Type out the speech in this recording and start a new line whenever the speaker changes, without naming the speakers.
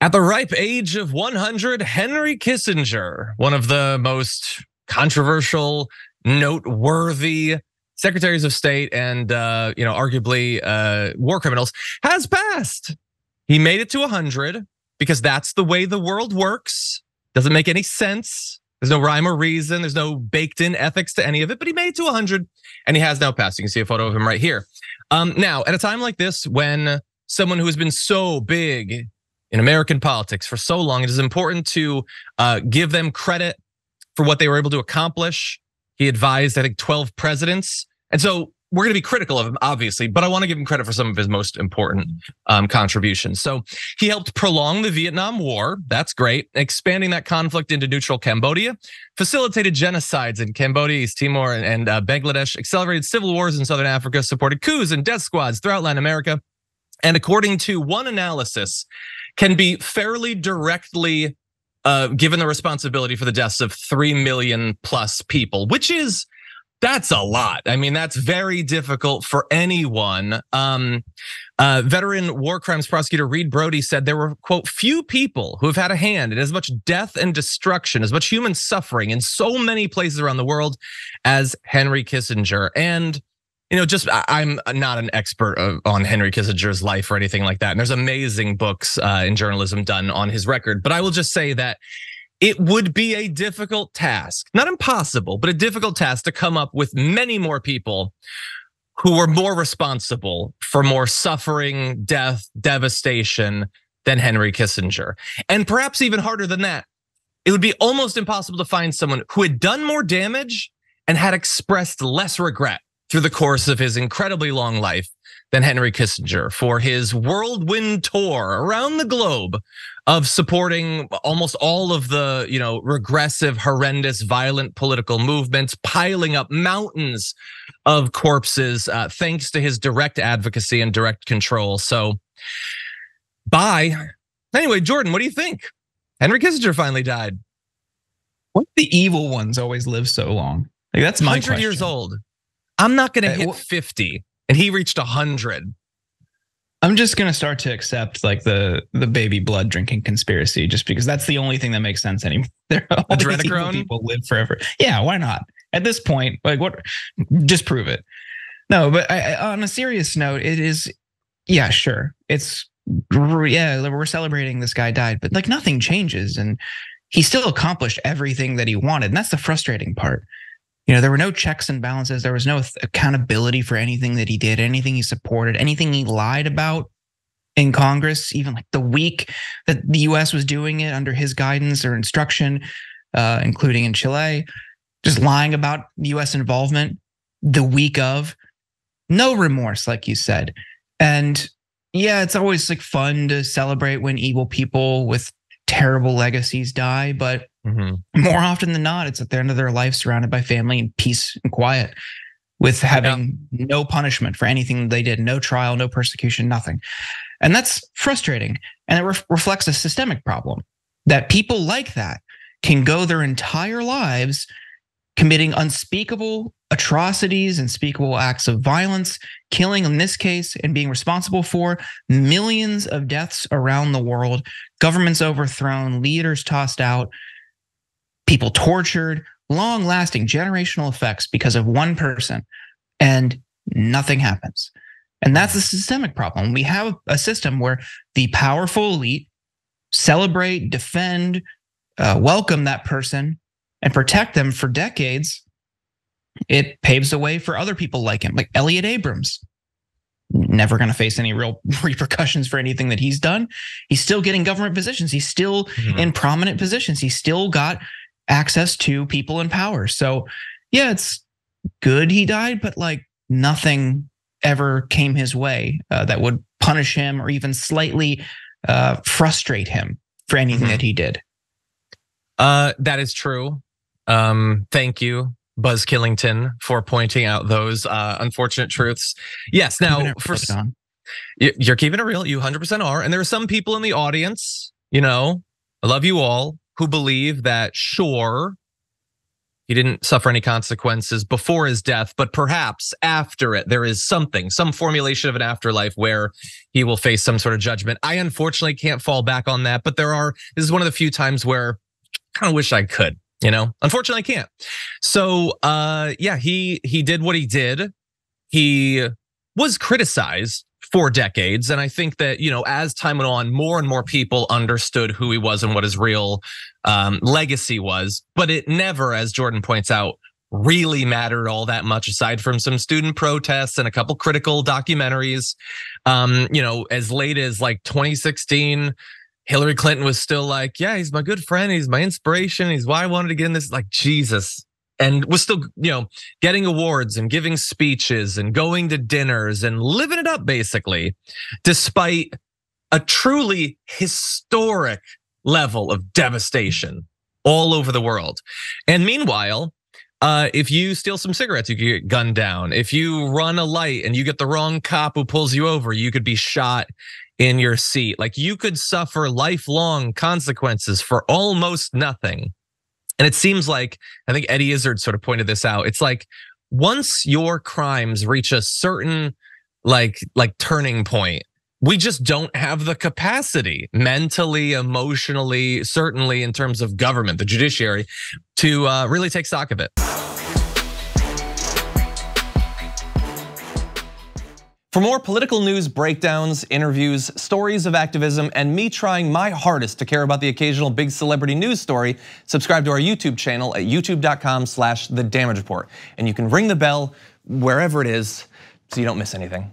At the ripe age of 100, Henry Kissinger, one of the most controversial, noteworthy secretaries of state and arguably war criminals, has passed. He made it to 100 because that's the way the world works. Doesn't make any sense. There's no rhyme or reason. There's no baked in ethics to any of it, but he made it to 100 and he has now passed. You can see a photo of him right here. Now, at a time like this, when someone who has been so big in American politics for so long, it is important to give them credit for what they were able to accomplish. He advised, I think, 12 presidents. And so we're going to be critical of him, obviously, but I want to give him credit for some of his most important contributions. So he helped prolong the Vietnam War. That's great. Expanding that conflict into neutral Cambodia, facilitated genocides in Cambodia, East Timor, and Bangladesh, accelerated civil wars in Southern Africa, supported coups and death squads throughout Latin America. And according to one analysis, can be fairly directly given the responsibility for the deaths of 3 million plus people, that's a lot. I mean, that's very difficult for anyone. Veteran war crimes prosecutor Reed Brody said there were, quote, few people who have had a hand in as much death and destruction, as much human suffering in so many places around the world as Henry Kissinger. And I'm not an expert on Henry Kissinger's life or anything like that. And there's amazing books in journalism done on his record. But I will just say that it would be a difficult task, not impossible, but a difficult task to come up with many more people who were more responsible for more suffering, death, devastation than Henry Kissinger. And perhaps even harder than that, it would be almost impossible to find someone who had done more damage and had expressed less regret through the course of his incredibly long life than Henry Kissinger for his whirlwind tour around the globe of supporting almost all of the, regressive, horrendous, violent political movements, piling up mountains of corpses, thanks to his direct advocacy and direct control. So, bye. Anyway, Jordan, what do you think? Henry Kissinger finally died.
What the evil ones always live so long? Like, that's my question.
100 years old. I'm not going to hit 50, and he reached 100.
I'm just going to start to accept like the baby blood drinking conspiracy, just because that's the only thing that makes sense anymore.
Adrenochrome?
People live forever. Yeah, why not? At this point, like what? Just prove it. No, but on a serious note, it is. Yeah, sure. We're celebrating this guy died, but like nothing changes, and he still accomplished everything that he wanted, and that's the frustrating part. There were no checks and balances. There was no accountability for anything that he did, anything he supported, anything he lied about in Congress, even like the week that the US was doing it under his guidance or instruction, including in Chile, just lying about US involvement the week of. No remorse, like you said. And yeah, it's always like fun to celebrate when evil people with terrible legacies die, but more often than not, it's at the end of their life surrounded by family and peace and quiet, with having no punishment for anything they did, no trial, no persecution, nothing. And that's frustrating. And it reflects a systemic problem that people like that can go their entire lives committing unspeakable atrocities, unspeakable acts of violence, killing in this case, and being responsible for millions of deaths around the world, governments overthrown, leaders tossed out, people tortured, long-lasting generational effects because of one person, and nothing happens. And that's a systemic problem. We have a system where the powerful elite celebrate, defend, welcome that person, and protect them for decades. It paves the way for other people like him, like Elliot Abrams. Never going to face any real repercussions for anything that he's done. He's still getting government positions. He's still in prominent positions. He's still got access to people in power. So yeah, it's good he died, but like nothing ever came his way that would punish him or even slightly frustrate him for anything that he did.
That is true. Thank you, Buzz Killington, for pointing out those unfortunate truths. Yes, now you're keeping it real. You 100% are. And there are some people in the audience, I love you all, who believe that, sure, He didn't suffer any consequences before his death, but perhaps after it, there is something, some formulation of an afterlife where he will face some sort of judgment. I unfortunately can't fall back on that, but this is one of the few times where I kind of wish I could, unfortunately I can't. So yeah, he did what he did. He was criticized for decades. And I think that, as time went on, more and more people understood who he was and what his real legacy was. But it never, as Jordan points out, really mattered all that much, aside from some student protests and a couple critical documentaries. As late as like 2016, Hillary Clinton was still like, yeah, he's my good friend. He's my inspiration. He's why I wanted to get in this, like, Jesus. And was still, getting awards and giving speeches and going to dinners and living it up, basically, despite a truly historic level of devastation all over the world. And meanwhile, if you steal some cigarettes, you could get gunned down. If you run a light and you get the wrong cop who pulls you over, you could be shot in your seat. Like, you could suffer lifelong consequences for almost nothing. And it seems like, I think Eddie Izzard sort of pointed this out. It's like, once your crimes reach a certain like turning point, we just don't have the capacity mentally, emotionally, certainly in terms of government, the judiciary, to really take stock of it. For more political news breakdowns, interviews, stories of activism, and me trying my hardest to care about the occasional big celebrity news story, subscribe to our YouTube channel at youtube.com/The Damage Report. And you can ring the bell wherever it is so you don't miss anything.